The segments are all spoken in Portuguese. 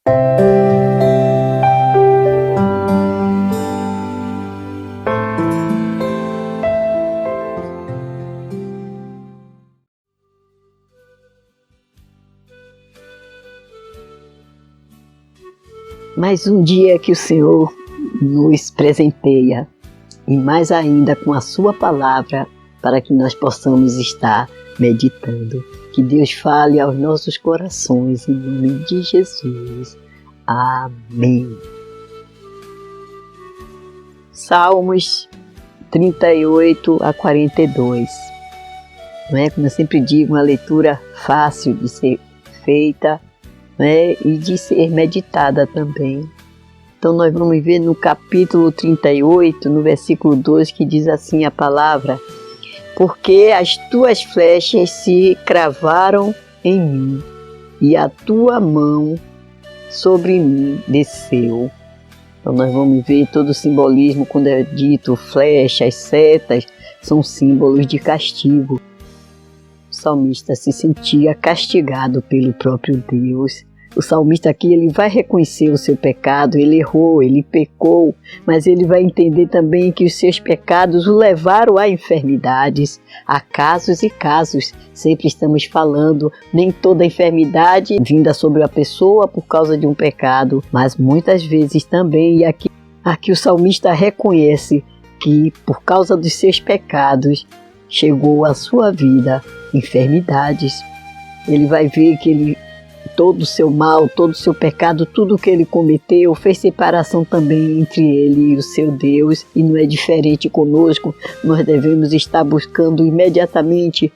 Mais um dia que o Senhor nos presenteia, e mais ainda com a sua palavra, para que nós possamos estar meditando. Que Deus fale aos nossos corações, em nome de Jesus. Amém. Salmos 38 a 42. Não é? Como eu sempre digo, uma leitura fácil de ser feita, né? E de ser meditada também. Então nós vamos ver no capítulo 38, no versículo 2, que diz assim a palavra: porque as tuas flechas se cravaram em mim, e a tua mão sobre mim desceu. Então nós vamos ver todo o simbolismo quando é dito flechas, setas, são símbolos de castigo. O salmista se sentia castigado pelo próprio Deus. O salmista aqui, ele vai reconhecer o seu pecado, ele errou, ele pecou, mas ele vai entender também que os seus pecados o levaram a enfermidades, a casos e casos. Sempre estamos falando, nem toda enfermidade vinda sobre a pessoa por causa de um pecado, mas muitas vezes também, e aqui o salmista reconhece que por causa dos seus pecados chegou à sua vida enfermidades. Ele vai ver que todo o seu mal, todo o seu pecado, tudo que ele cometeu, fez separação também entre ele e o seu Deus, e não é diferente conosco. Nós devemos estar buscando imediatamente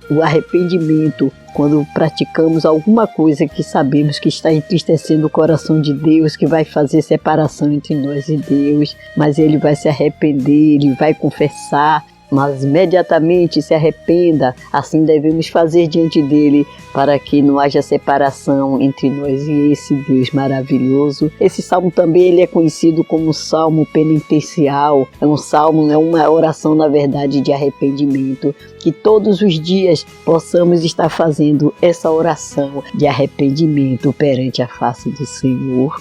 o arrependimento quando praticamos alguma coisa que sabemos que está entristecendo o coração de Deus, que vai fazer separação entre nós e Deus, mas ele vai se arrepender, ele vai confessar, mas imediatamente se arrependa. Assim devemos fazer diante dele, para que não haja separação entre nós e esse Deus maravilhoso. Esse salmo também ele é conhecido como salmo penitencial. É um salmo, é uma oração na verdade de arrependimento, que todos os dias possamos estar fazendo essa oração de arrependimento perante a face do Senhor.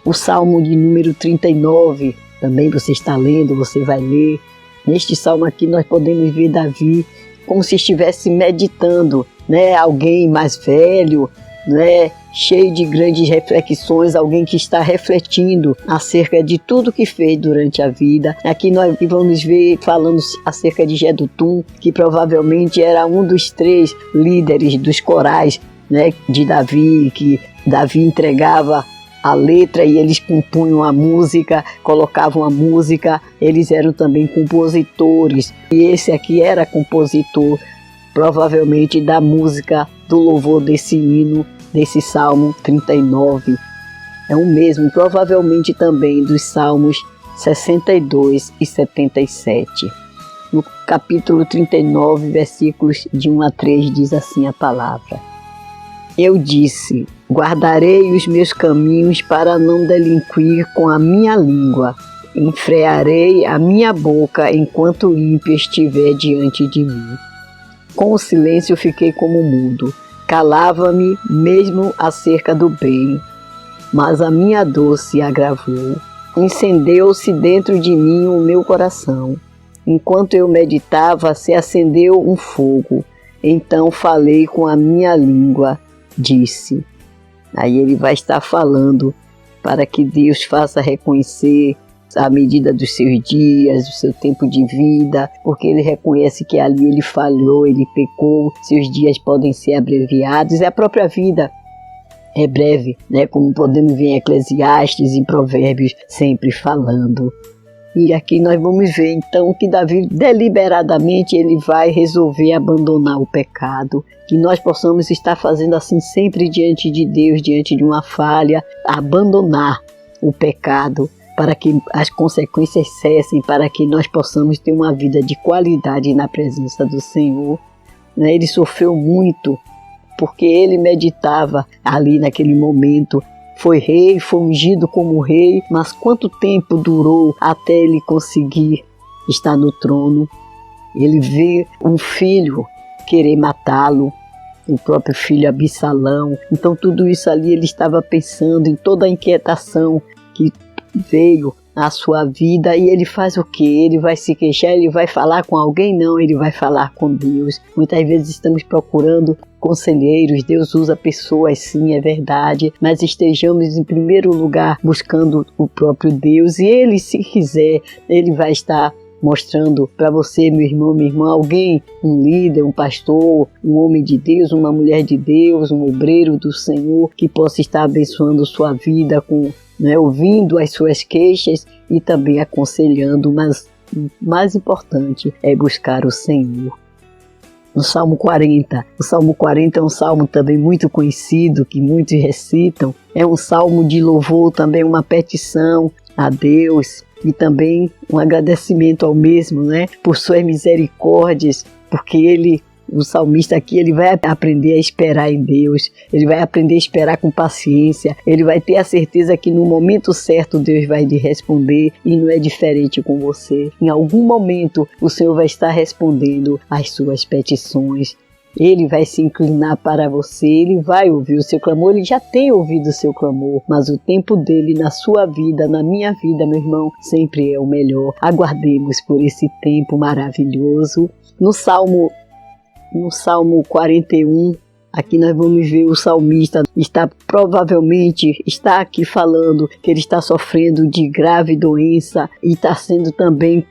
O salmo de número 39, também você está lendo, você vai ler. Neste salmo aqui nós podemos ver Davi como se estivesse meditando, né? Alguém mais velho, né? Cheio de grandes reflexões, alguém que está refletindo acerca de tudo que fez durante a vida. Aqui nós vamos ver falando acerca de Jedutum, que provavelmente era um dos 3 líderes dos corais, né? De Davi, que Davi entregava a letra e eles compunham a música, colocavam a música, eles eram também compositores. E esse aqui era compositor, provavelmente, da música do louvor desse hino, desse Salmo 39. É o mesmo, provavelmente também dos Salmos 62 e 77. No capítulo 39, versículos de 1 a 3, diz assim a palavra: eu disse: guardarei os meus caminhos para não delinquir com a minha língua. Enfrearei a minha boca enquanto o ímpio estiver diante de mim. Com o silêncio fiquei como mudo. Calava-me mesmo acerca do bem, mas a minha dor se agravou. Incendeu-se dentro de mim o meu coração. Enquanto eu meditava, se acendeu um fogo. Então falei com a minha língua, disse. Aí ele vai estar falando para que Deus faça reconhecer a medida dos seus dias, do seu tempo de vida, porque ele reconhece que ali ele falhou, ele pecou, seus dias podem ser abreviados, e a própria vida é breve, né? Como podemos ver em Eclesiastes e Provérbios sempre falando. E aqui nós vamos ver então que Davi deliberadamente ele vai resolver abandonar o pecado, que nós possamos estar fazendo assim sempre diante de Deus, diante de uma falha, abandonar o pecado para que as consequências cessem, para que nós possamos ter uma vida de qualidade na presença do Senhor. Ele sofreu muito porque ele meditava ali naquele momento. Foi rei, foi ungido como rei, mas quanto tempo durou até ele conseguir estar no trono? Ele vê um filho querer matá-lo, o próprio filho Absalão. Então tudo isso ali ele estava pensando em toda a inquietação que veio à sua vida, e ele faz o quê? Ele vai se queixar, ele vai falar com alguém? Não, ele vai falar com Deus. Muitas vezes estamos procurando conselheiros, Deus usa pessoas, sim, é verdade, mas estejamos em primeiro lugar buscando o próprio Deus, e ele, se quiser, ele vai estar mostrando para você, meu irmão, minha irmã, alguém, um líder, um pastor, um homem de Deus, uma mulher de Deus, um obreiro do Senhor, que possa estar abençoando sua vida com, ouvindo as suas queixas e também aconselhando, mas o mais importante é buscar o Senhor. No Salmo 40, o Salmo 40 é um salmo também muito conhecido, que muitos recitam, é um salmo de louvor, também uma petição a Deus, e também um agradecimento ao mesmo, por suas misericórdias, porque o salmista aqui, ele vai aprender a esperar em Deus, ele vai aprender a esperar com paciência, ele vai ter a certeza que no momento certo Deus vai lhe responder, e não é diferente com você. Em algum momento o Senhor vai estar respondendo às suas petições. Ele vai se inclinar para você, ele vai ouvir o seu clamor, ele já tem ouvido o seu clamor, mas o tempo dele na sua vida, na minha vida, meu irmão, sempre é o melhor. Aguardemos por esse tempo maravilhoso. No Salmo 41, aqui nós vamos ver o salmista provavelmente está aqui falando que ele está sofrendo de grave doença e está sendo também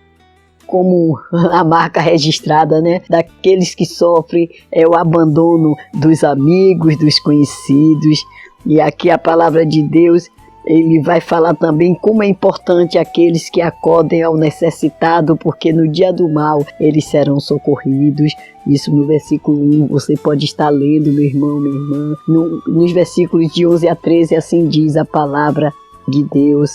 como a marca registrada, daqueles que sofrem o abandono dos amigos, dos conhecidos. E aqui a palavra de Deus, ele vai falar também como é importante aqueles que acodem ao necessitado, porque no dia do mal eles serão socorridos. Isso no versículo 1, você pode estar lendo, meu irmão, minha irmã. Nos versículos de 11 a 13, assim diz a palavra de Deus.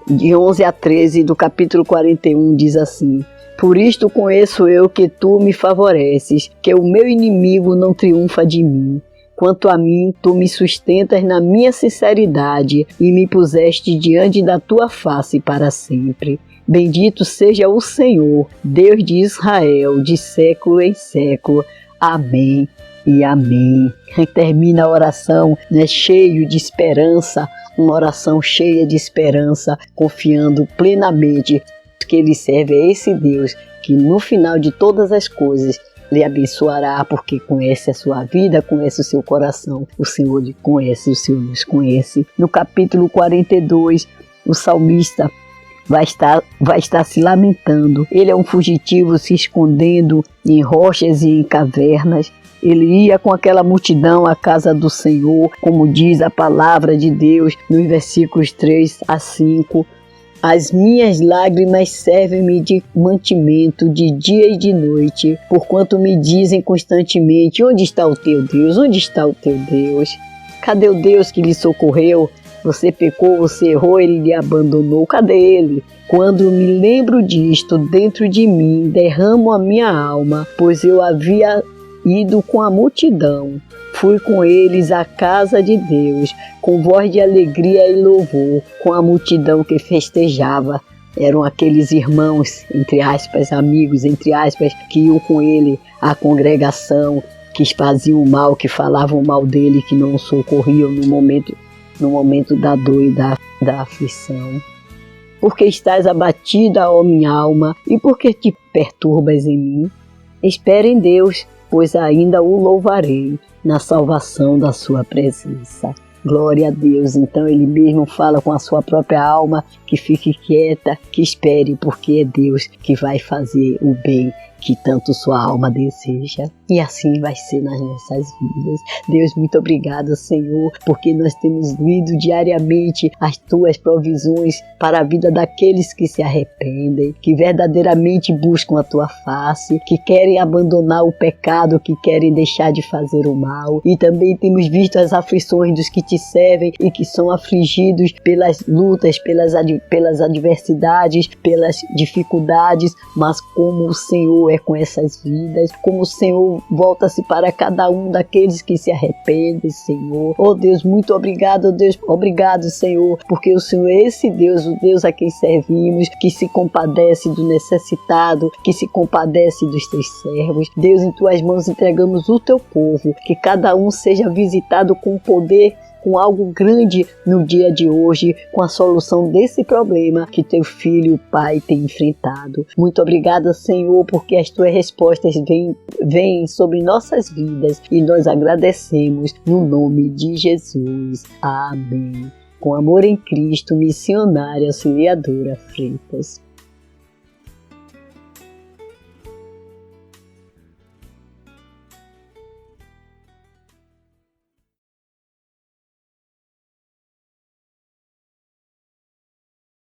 De 11 a 13 do capítulo 41 diz assim: Por isto conheço eu que tu me favoreces, que o meu inimigo não triunfa de mim. Quanto a mim, tu me sustentas na minha sinceridade e me puseste diante da tua face para sempre. Bendito seja o Senhor, Deus de Israel, de século em século. Amém e amém. Termina a oração, cheio de esperança, uma oração cheia de esperança, confiando plenamente que ele serve a esse Deus que no final de todas as coisas lhe abençoará, porque conhece a sua vida, conhece o seu coração. O Senhor lhe conhece, o Senhor nos conhece. No capítulo 42, o salmista vai estar se lamentando. Ele é um fugitivo se escondendo em rochas e em cavernas. Ele ia com aquela multidão à casa do Senhor, como diz a palavra de Deus nos versículos 3 a 5. As minhas lágrimas servem-me de mantimento de dia e de noite, porquanto me dizem constantemente: onde está o teu Deus? Onde está o teu Deus? Cadê o Deus que lhe socorreu? Você pecou, você errou, ele lhe abandonou. Cadê ele? Quando me lembro disto, dentro de mim derramo a minha alma, pois eu havia ido com a multidão. Fui com eles à casa de Deus, com voz de alegria e louvor, com a multidão que festejava. Eram aqueles irmãos, entre aspas, amigos, entre aspas, que iam com ele à congregação, que faziam o mal, que falavam mal dele, que não o socorriam no momento da dor e da aflição. Porque estás abatida, ó minha alma, e por que te perturbas em mim? Espere em Deus, pois ainda o louvarei na salvação da sua presença. Glória a Deus. Então ele mesmo fala com a sua própria alma que fique quieta, que espere, porque é Deus que vai fazer o bem que tanto sua alma deseja. E assim vai ser nas nossas vidas. Deus, muito obrigado, Senhor, porque nós temos lido diariamente as tuas provisões para a vida daqueles que se arrependem, que verdadeiramente buscam a tua face, que querem abandonar o pecado, que querem deixar de fazer o mal. E também temos visto as aflições dos que te servem e que são afligidos pelas lutas, pelas adversidades, pelas dificuldades, mas como o Senhor é com essas vidas, como o Senhor volta-se para cada um daqueles que se arrependem, Senhor. Oh Deus, muito obrigado, Deus, obrigado, Senhor, porque o Senhor é esse Deus, o Deus a quem servimos, que se compadece do necessitado, que se compadece dos teus servos. Deus, em tuas mãos entregamos o teu povo, que cada um seja visitado com poder, com algo grande no dia de hoje, com a solução desse problema que teu filho, Pai, tem enfrentado. Muito obrigada, Senhor, porque as tuas respostas vêm sobre nossas vidas e nós agradecemos no nome de Jesus. Amém. Com amor em Cristo, missionária auxiliadora Freitas.